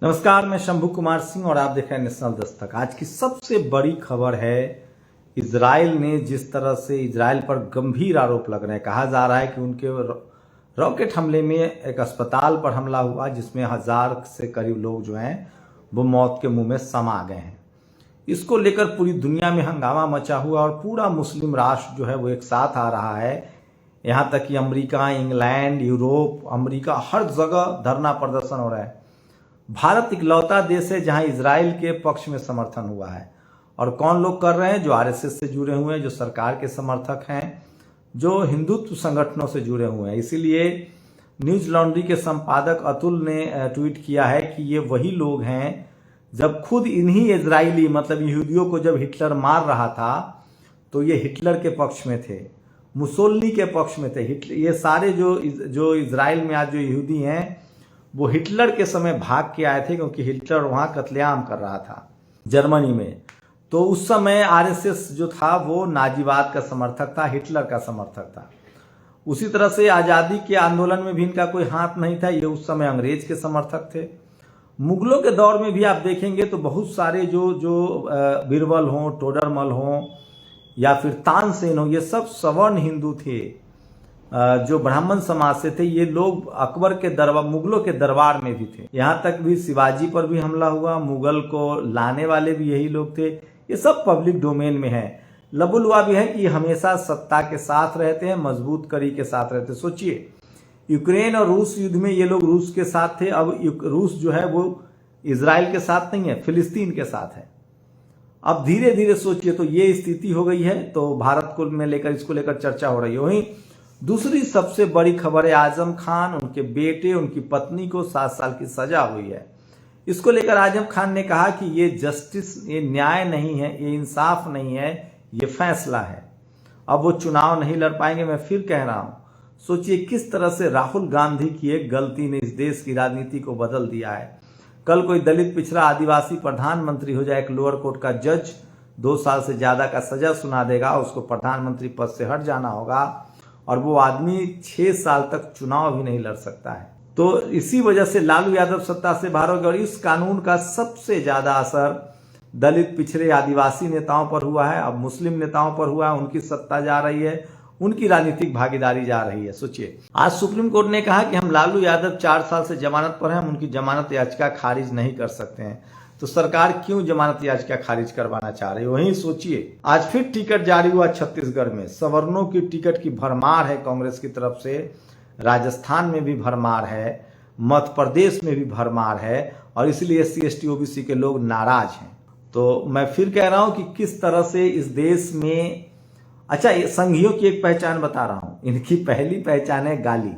नमस्कार, मैं शंभू कुमार सिंह और आप देख रहे हैं नेशनल दस्तक। आज की सबसे बड़ी खबर है इजराइल ने जिस तरह से इजराइल पर गंभीर आरोप लग रहे हैं। कहा जा रहा है कि उनके रॉकेट हमले में एक अस्पताल पर हमला हुआ जिसमें 1000 से करीब लोग जो हैं वो मौत के मुंह में समा गए हैं। इसको लेकर पूरी दुनिया में हंगामा मचा हुआ और पूरा मुस्लिम राष्ट्र जो है वो एक साथ आ रहा है। यहाँ तक कि अमेरिका, इंग्लैंड, यूरोप, अमेरिका, हर जगह धरना प्रदर्शन हो रहा है। भारत इकलौता देश है जहां इजराइल के पक्ष में समर्थन हुआ है। और कौन लोग कर रहे हैं? जो आरएसएस से जुड़े हुए हैं, जो सरकार के समर्थक हैं, जो हिंदुत्व संगठनों से जुड़े हुए हैं। इसीलिए न्यूज लॉन्ड्री के संपादक अतुल ने ट्वीट किया है कि ये वही लोग हैं जब खुद इन्हीं इजरायली मतलब यहूदियों को जब हिटलर मार रहा था तो ये हिटलर के पक्ष में थे, मुसोलिनी के पक्ष में थे। ये सारे जो इजराइल में आज जो यहूदी हैं वो हिटलर के समय भाग के आए थे, क्योंकि हिटलर वहां कत्लेआम कर रहा था जर्मनी में। तो उस समय आरएसएस जो था वो नाजीवाद का समर्थक था, हिटलर का समर्थक था। उसी तरह से आजादी के आंदोलन में भी इनका कोई हाथ नहीं था, ये उस समय अंग्रेज के समर्थक थे। मुगलों के दौर में भी आप देखेंगे तो बहुत सारे जो बीरबल हों, टोडरमल हों या फिर तानसेन हो, ये सब सवर्ण हिंदू थे जो ब्राह्मण समाज से थे। ये लोग अकबर के दरबार, मुगलों के दरबार में भी थे। यहाँ तक भी शिवाजी पर भी हमला हुआ, मुगल को लाने वाले भी यही लोग थे। ये सब पब्लिक डोमेन में है। लबुलवा भी है कि हमेशा सत्ता के साथ रहते हैं, मजबूत कड़ी के साथ रहते हैं। सोचिए, यूक्रेन और रूस युद्ध में ये लोग रूस के साथ थे। अब रूस जो है वो इजराइल के साथ नहीं है, फिलिस्तीन के साथ है। अब धीरे धीरे सोचिए तो ये स्थिति हो गई है। तो भारत को में लेकर इसको लेकर चर्चा हो रही है। वहीं दूसरी सबसे बड़ी खबर है आजम खान, उनके बेटे, उनकी पत्नी को 7 साल की सजा हुई है। इसको लेकर आजम खान ने कहा कि ये जस्टिस, ये न्याय नहीं है, ये इंसाफ नहीं है, ये फैसला है। अब वो चुनाव नहीं लड़ पाएंगे। मैं फिर कह रहा हूं, सोचिए किस तरह से राहुल गांधी की एक गलती ने इस देश की राजनीति को बदल दिया है। कल कोई दलित, पिछड़ा, आदिवासी प्रधानमंत्री हो जाए, एक लोअर कोर्ट का जज 2 साल से ज्यादा का सजा सुना देगा, उसको प्रधानमंत्री पद से हट जाना होगा और वो आदमी 6 साल तक चुनाव भी नहीं लड़ सकता है। तो इसी वजह से लालू यादव सत्ता से बाहर हो गए। और इस कानून का सबसे ज्यादा असर दलित, पिछड़े, आदिवासी नेताओं पर हुआ है, अब मुस्लिम नेताओं पर हुआ है। उनकी सत्ता जा रही है, उनकी राजनीतिक भागीदारी जा रही है। सोचिए, आज सुप्रीम कोर्ट ने कहा कि हम लालू यादव 4 साल से जमानत पर हैं, हम उनकी जमानत याचिका खारिज नहीं कर सकते हैं। तो सरकार क्यों जमानत याचिका खारिज करवाना चाह रही है? वहीं सोचिए, आज फिर टिकट जारी हुआ छत्तीसगढ़ में। सवर्णों की टिकट की भरमार है कांग्रेस की तरफ से। राजस्थान में भी भरमार है, मध्य प्रदेश में भी भरमार है, और इसलिए SC ST OBC के लोग नाराज हैं। तो मैं फिर कह रहा हूं कि किस तरह से इस देश में, अच्छा, संघियों की एक पहचान बता रहा हूं। इनकी पहली पहचान है गाली।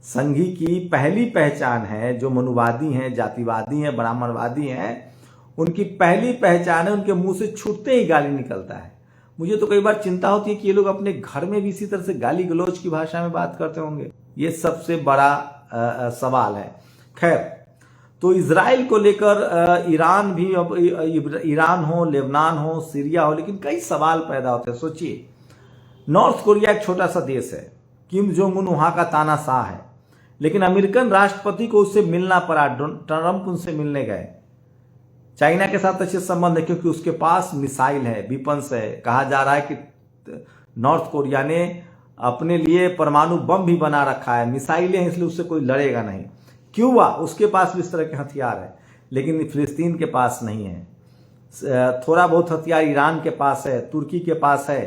संघी की पहली पहचान है, जो मनुवादी हैं, जातिवादी हैं, ब्राह्मणवादी हैं, उनकी पहली पहचान है उनके मुंह से छूटते ही गाली निकलता है। मुझे तो कई बार चिंता होती है कि ये लोग अपने घर में भी इसी तरह से गाली गलौज की भाषा में बात करते होंगे। ये सबसे बड़ा सवाल है। खैर, तो इजराइल को लेकर ईरान भी, अब ईरान हो, लेबनान हो, सीरिया हो, लेकिन कई सवाल पैदा होते हैं। सोचिए, नॉर्थ कोरिया एक छोटा सा देश है, किम जोंग उन वहां का तानाशाह है, लेकिन अमेरिकन राष्ट्रपति को उससे मिलना पड़ा। ट्रंप उनसे मिलने गए। चाइना के साथ अच्छे संबंध है क्योंकि उसके पास मिसाइल है, विपन्स है। कहा जा रहा है कि नॉर्थ कोरिया ने अपने लिए परमाणु बम भी बना रखा है, मिसाइलें हैं, इसलिए उससे कोई लड़ेगा नहीं। क्यूबा, उसके पास भी इस तरह के हथियार है, लेकिन फिलिस्तीन के पास नहीं है। थोड़ा बहुत हथियार ईरान के पास है, तुर्की के पास है।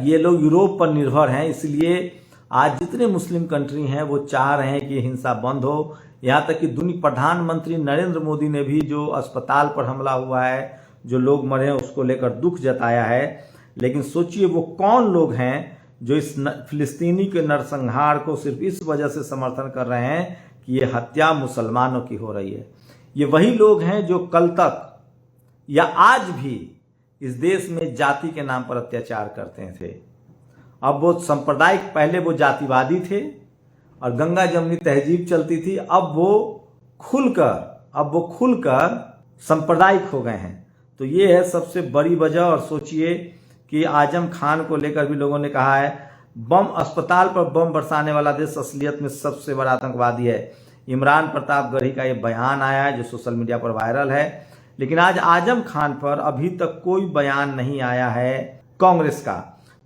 ये लोग यूरोप पर निर्भर हैं, इसलिए आज जितने मुस्लिम कंट्री हैं वो चाह रहे हैं कि हिंसा बंद हो। यहाँ तक कि प्रधानमंत्री नरेंद्र मोदी ने भी जो अस्पताल पर हमला हुआ है, जो लोग मरे हैं, उसको लेकर दुख जताया है। लेकिन सोचिए वो कौन लोग हैं जो इस फिलिस्तीनी के नरसंहार को सिर्फ इस वजह से समर्थन कर रहे हैं कि ये हत्या मुसलमानों की हो रही है। ये वही लोग हैं जो कल तक या आज भी इस देश में जाति के नाम पर अत्याचार करते थे। अब वो सांप्रदायिक, पहले वो जातिवादी थे और गंगा जमनी तहजीब चलती थी, अब वो खुलकर सांप्रदायिक हो गए हैं। तो ये है सबसे बड़ी वजह। और सोचिए कि आजम खान को लेकर भी लोगों ने कहा है, बम, अस्पताल पर बम बरसाने वाला देश असलियत में सबसे बड़ा आतंकवादी है। इमरान प्रतापगढ़ी का ये बयान आया है जो सोशल मीडिया पर वायरल है। लेकिन आज आजम खान पर अभी तक कोई बयान नहीं आया है कांग्रेस का।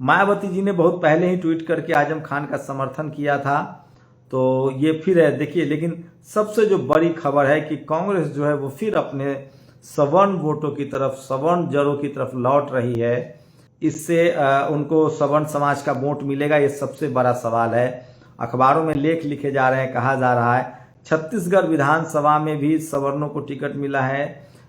मायावती जी ने बहुत पहले ही ट्वीट करके आजम खान का समर्थन किया था, तो ये फिर है देखिए। लेकिन सबसे जो बड़ी खबर है कि कांग्रेस जो है वो फिर अपने सवर्ण वोटों की तरफ, सवर्ण जड़ों की तरफ लौट रही है। इससे उनको सवर्ण समाज का वोट मिलेगा, ये सबसे बड़ा सवाल है। अखबारों में लेख लिखे जा रहे हैं, कहा जा रहा है छत्तीसगढ़ विधानसभा में भी सवर्णों को टिकट मिला है।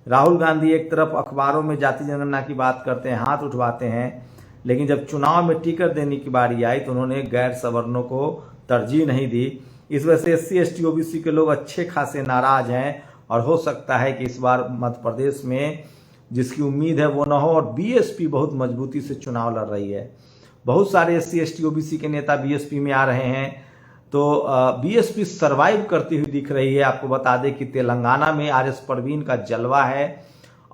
राहुल गांधी एक तरफ अखबारों में जाति जनगणना की बात करते हैं, हाथ उठवाते हैं, लेकिन जब चुनाव में टिकट देने की बारी आई तो उन्होंने गैर सवर्णों को तरजीह नहीं दी। इस वजह से SC ST OBC के लोग अच्छे खासे नाराज हैं और हो सकता है कि इस बार मध्य प्रदेश में जिसकी उम्मीद है वो न हो। और BSP बहुत मजबूती से चुनाव लड़ रही है, बहुत सारे SC ST OBC के नेता BSP में आ रहे हैं, तो BSP सरवाइव करती हुई दिख रही है। आपको बता दें कि तेलंगाना में RS परवीन का जलवा है,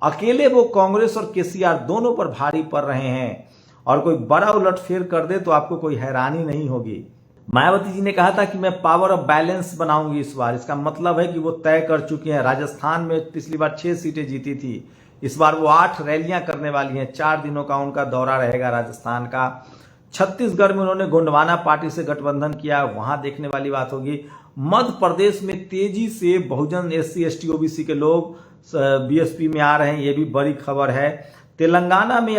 अकेले वो कांग्रेस और KCR दोनों पर भारी पड़ रहे हैं, और कोई बड़ा उलटफेर कर दे तो आपको कोई हैरानी नहीं होगी। मायावती जी ने कहा था कि मैं पावर ऑफ बैलेंस बनाऊंगी इस बार। इसका मतलब है कि वो तय कर चुकी हैं। राजस्थान में पिछली बार 6 सीटें जीती थी, इस बार वो 8 रैलियां करने वाली हैं। 4 दिनों का उनका दौरा रहेगा राजस्थान का। छत्तीसगढ़ में उन्होंने गोंडवाना पार्टी से गठबंधन किया, वहां देखने वाली बात होगी। मध्य प्रदेश में तेजी से बहुजन SC ST OBC के लोग BSP में आ रहे हैं, ये भी बड़ी खबर है। तेलंगाना में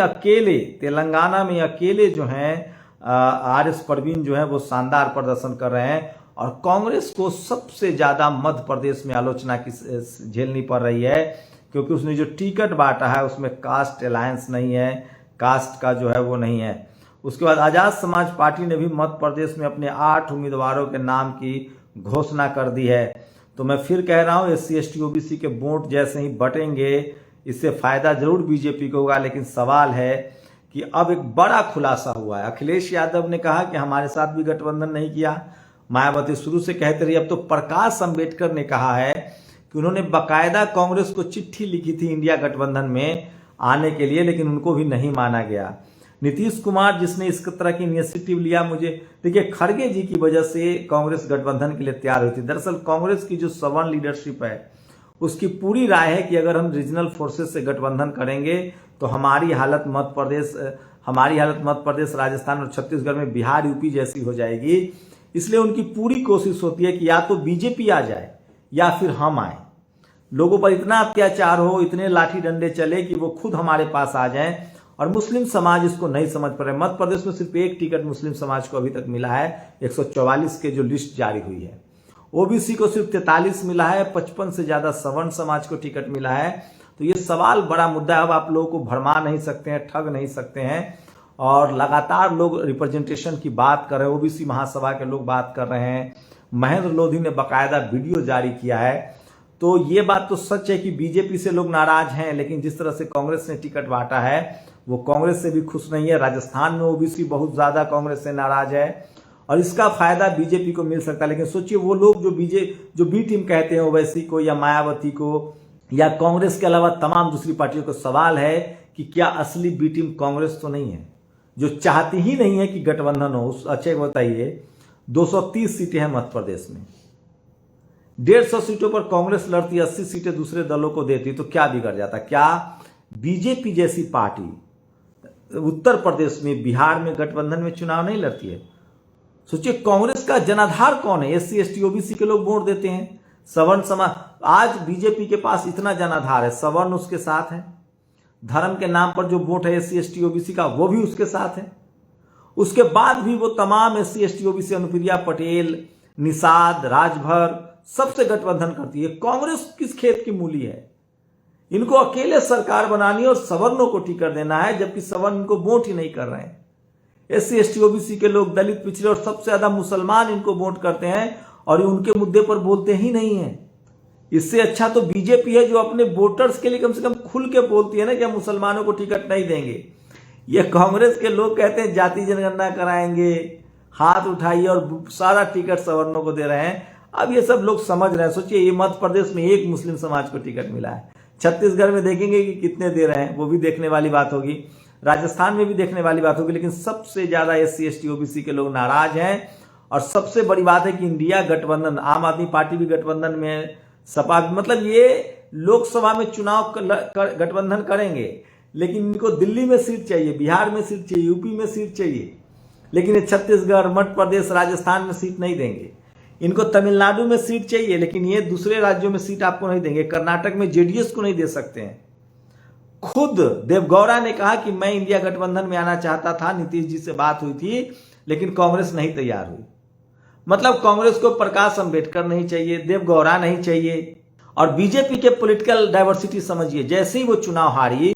अकेले जो हैं RS परवीन जो है वो शानदार प्रदर्शन कर रहे हैं, और कांग्रेस को सबसे ज्यादा मध्य प्रदेश में आलोचना की झेलनी पड़ रही है, क्योंकि उसने जो टिकट बांटा है उसमें कास्ट अलायंस नहीं है, कास्ट का जो है वो नहीं है। उसके बाद आजाद समाज पार्टी ने भी मध्य प्रदेश में अपने 8 उम्मीदवारों के नाम की घोषणा कर दी है। तो मैं फिर कह रहा हूं SC ST OBC के वोट जैसे ही बटेंगे इससे फायदा जरूर BJP को होगा। लेकिन सवाल है कि अब एक बड़ा खुलासा हुआ है। अखिलेश यादव ने कहा कि हमारे साथ भी गठबंधन नहीं किया, मायावती शुरू से कहते रही। अब तो प्रकाश अंबेडकर ने कहा है कि उन्होंने बाकायदा कांग्रेस को चिट्ठी लिखी थी इंडिया गठबंधन में आने के लिए, लेकिन उनको भी नहीं माना गया। नीतीश कुमार जिसने इस तरह की इनिशिएटिव लिया, मुझे देखिए खड़गे जी की वजह से कांग्रेस गठबंधन के लिए तैयार हुई थी। दरअसल कांग्रेस की जो सवर्ण लीडरशिप है उसकी पूरी राय है कि अगर हम रीजनल फोर्सेस से गठबंधन करेंगे तो हमारी हालत मध्य प्रदेश, राजस्थान और छत्तीसगढ़ में बिहार UP जैसी हो जाएगी। इसलिए उनकी पूरी कोशिश होती है कि या तो BJP आ जाए या फिर हम आए, लोगों पर इतना अत्याचार हो, इतने लाठी डंडे चले कि वो खुद हमारे पास आ जाएं। और मुस्लिम समाज इसको नहीं समझ पा रहे। मध्य प्रदेश में सिर्फ एक टिकट मुस्लिम समाज को अभी तक मिला है, 144 के जो लिस्ट जारी हुई है। OBC को सिर्फ 43 मिला है, 55 से ज्यादा सवर्ण समाज को टिकट मिला है। तो ये सवाल बड़ा मुद्दा है। अब आप लोगों को भरमा नहीं सकते हैं, ठग नहीं सकते हैं, और लगातार लोग रिप्रेजेंटेशन की बात कर रहे हैं। OBC महासभा के लोग बात कर रहे हैं। महेंद्र लोधी ने बाकायदा वीडियो जारी किया है। तो ये बात तो सच है कि BJP से लोग नाराज हैं, लेकिन जिस तरह से कांग्रेस ने टिकट बांटा है वो कांग्रेस से भी खुश नहीं है। राजस्थान में OBC बहुत ज्यादा कांग्रेस से नाराज है, और इसका फायदा BJP को मिल सकता है। लेकिन सोचिए वो लोग जो B टीम कहते हैं ओवैसी को या मायावती को या कांग्रेस के अलावा तमाम दूसरी पार्टियों को, सवाल है कि क्या असली B टीम कांग्रेस तो नहीं है, जो चाहती ही नहीं है कि गठबंधन हो। अच्छे बताइए 230 सीटें हैं मध्य प्रदेश में, 150 सीटों पर कांग्रेस लड़ती, 80 सीटें दूसरे दलों को देती, तो क्या बिगड़ जाता? क्या BJP जैसी पार्टी उत्तर प्रदेश में, बिहार में गठबंधन में चुनाव नहीं लड़ती है? सोचिए कांग्रेस का जनाधार कौन है? SC ST OBC के लोग वोट देते हैं, सवर्ण समाज। आज BJP के पास इतना जनाधार है, सवर्ण उसके साथ है, धर्म के नाम पर जो वोट है SC ST OBC का वो भी उसके साथ है। उसके बाद भी वो तमाम SC ST OBC, Anupriya Patel, Nishad, Rajbhar, सबसे गठबंधन करती है। कांग्रेस किस खेत की मूली है? इनको अकेले सरकार बनानी है और सवर्णों को टिकट देना है, जबकि सवर्ण इनको वोट ही नहीं कर रहे हैं। SC ST OBC के लोग, दलित, पिछड़े और सबसे ज्यादा मुसलमान इनको वोट करते हैं, और ये उनके मुद्दे पर बोलते ही नहीं है। इससे अच्छा तो BJP है जो अपने वोटर्स के लिए कम से कम खुल के बोलती है ना कि हम मुसलमानों को टिकट नहीं देंगे। ये कांग्रेस के लोग कहते हैं जाति जनगणना कराएंगे, हाथ उठाइए, और सारा टिकट सवर्णों को दे रहे हैं। अब ये सब लोग समझ रहे हैं। सोचिए ये मध्य प्रदेश में एक मुस्लिम समाज को टिकट मिला है, छत्तीसगढ़ में देखेंगे कि कितने दे रहे हैं, वो भी देखने वाली बात होगी, राजस्थान में भी देखने वाली बात होगी। लेकिन सबसे ज्यादा SC ST OBC के लोग नाराज हैं, और सबसे बड़ी बात है कि इंडिया गठबंधन, आम आदमी पार्टी भी गठबंधन में है, सपा, मतलब ये लोकसभा में चुनाव गठबंधन करेंगे, लेकिन इनको दिल्ली में सीट चाहिए, बिहार में सीट चाहिए, यूपी में सीट चाहिए, लेकिन ये छत्तीसगढ़, मध्य प्रदेश, राजस्थान में सीट नहीं देंगे। इनको तमिलनाडु में सीट चाहिए, लेकिन ये दूसरे राज्यों में सीट आपको नहीं देंगे। कर्नाटक में जेडीएस को नहीं दे सकते हैं। खुद देवगौड़ा ने कहा कि मैं इंडिया गठबंधन में आना चाहता था, नीतीश जी से बात हुई थी, लेकिन कांग्रेस नहीं तैयार हुई। मतलब कांग्रेस को प्रकाश अंबेडकर नहीं चाहिए, देवगौड़ा नहीं चाहिए। और बीजेपी के पॉलिटिकल डाइवर्सिटी समझिए, जैसे ही वो चुनाव हारी,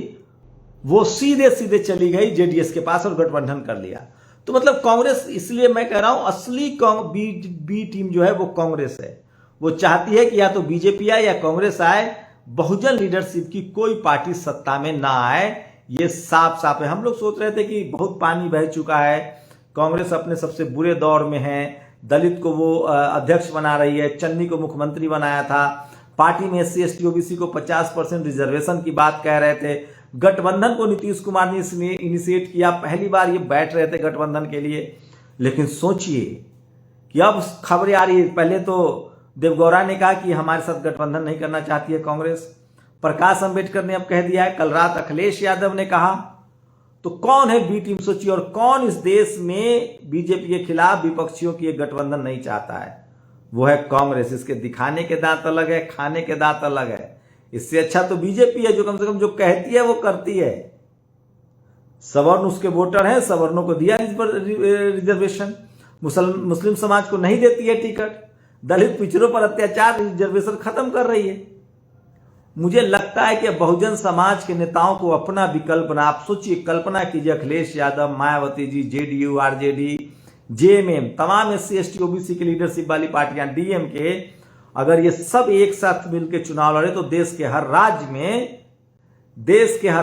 वो सीधे सीधे चली गई जेडीएस के पास और गठबंधन कर लिया। तो मतलब कांग्रेस, इसलिए मैं कह रहा हूं असली बी टीम जो है वो कांग्रेस है। वो चाहती है कि या तो बीजेपी आए या कांग्रेस आए, बहुजन लीडरशिप की कोई पार्टी सत्ता में ना आए। ये साफ साफ है। हम लोग सोच रहे थे कि बहुत पानी बह चुका है, कांग्रेस अपने सबसे बुरे दौर में है, दलित को वो अध्यक्ष बना रही है, चन्नी को मुख्यमंत्री बनाया था, पार्टी में SC ST OBC को 50% रिजर्वेशन की बात कह रहे थे, गठबंधन को नीतीश कुमार ने इनिशिएट किया, पहली बार ये बैठ रहे थे गठबंधन के लिए। लेकिन सोचिए कि अब खबरें आ रही है, पहले तो देवगौड़ा ने कहा कि हमारे साथ गठबंधन नहीं करना चाहती है कांग्रेस, प्रकाश अंबेडकर ने अब कह दिया है, कल रात अखिलेश यादव ने कहा। तो कौन है बी टीम सोचिए, और कौन इस देश में बीजेपी के खिलाफ विपक्षियों की एक गठबंधन नहीं चाहता है? वो है कांग्रेस। इसके दिखाने के दांत अलग है, खाने के दांत अलग है। इससे अच्छा तो बीजेपी है, जो कम से कम जो कहती है वो करती है। सवर्ण उसके वोटर हैं, सवर्णों को दिया रिजर्वेशन, मुस्लिम समाज को नहीं देती है टिकट, दलित पिछड़ों पर अत्याचार, रिजर्वेशन खत्म कर रही है। मुझे लगता है कि बहुजन समाज के नेताओं को अपना विकल्प बना, आप सोचिए, कल्पना कीजिए, Akhilesh Yadav, Mayawati ji, JDU, RJD, JMM, तमाम SC ST OBC की लीडरशिप वाली पार्टियां, DMK, अगर ये सब एक साथ मिलकर चुनाव लड़े तो देश के हर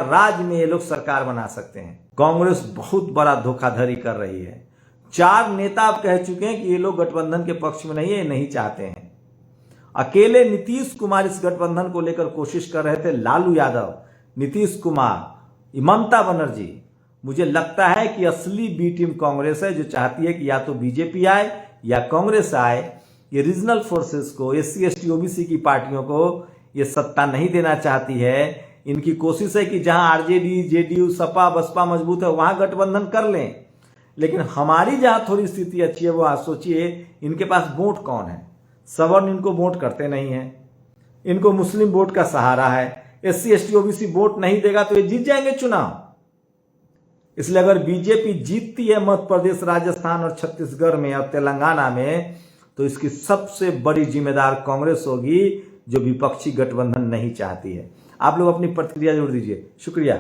राज्य में ये लोग सरकार बना सकते हैं। कांग्रेस बहुत बड़ा धोखाधड़ी कर रही है। 4 नेता अब कह चुके हैं कि ये लोग गठबंधन के पक्ष में नहीं है, ये नहीं चाहते हैं। अकेले नीतीश कुमार इस गठबंधन को लेकर कोशिश कर रहे थे, लालू यादव, नीतीश कुमार, ममता बनर्जी। मुझे लगता है कि असली बी टीम कांग्रेस है, जो चाहती है कि या तो बीजेपी आए या कांग्रेस आए। ये रीजनल फोर्सेस को, SC ST OBC की पार्टियों को ये सत्ता नहीं देना चाहती है। इनकी कोशिश है कि जहां RJD, JDU, सपा, बसपा मजबूत है वहां गठबंधन कर लें, लेकिन हमारी जहां थोड़ी स्थिति अच्छी है वो आप सोचिए, इनके पास वोट कौन है? सवर्ण इनको वोट करते नहीं है, इनको मुस्लिम वोट का सहारा है, SC ST OBC वोट नहीं देगा तो ये जीत जाएंगे चुनाव। इसलिए अगर बीजेपी जीतती है मध्य प्रदेश, राजस्थान और छत्तीसगढ़ में और तेलंगाना में, तो इसकी सबसे बड़ी जिम्मेदार कांग्रेस होगी, जो विपक्षी गठबंधन नहीं चाहती है। आप लोग अपनी प्रतिक्रिया जोड़ दीजिए। शुक्रिया।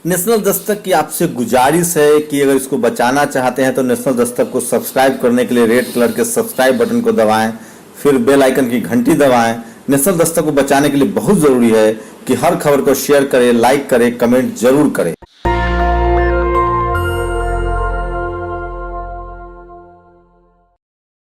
नेशनल दस्तक की आपसे गुजारिश है कि अगर इसको बचाना चाहते हैं तो नेशनल दस्तक को सब्सक्राइब करने के लिए रेड कलर के सब्सक्राइब बटन को दबाएं, फिर बेल आइकन की घंटी दबाएं। नेशनल दस्तक को बचाने के लिए बहुत जरूरी है कि हर खबर को शेयर करें, लाइक करें, कमेंट जरूर करें।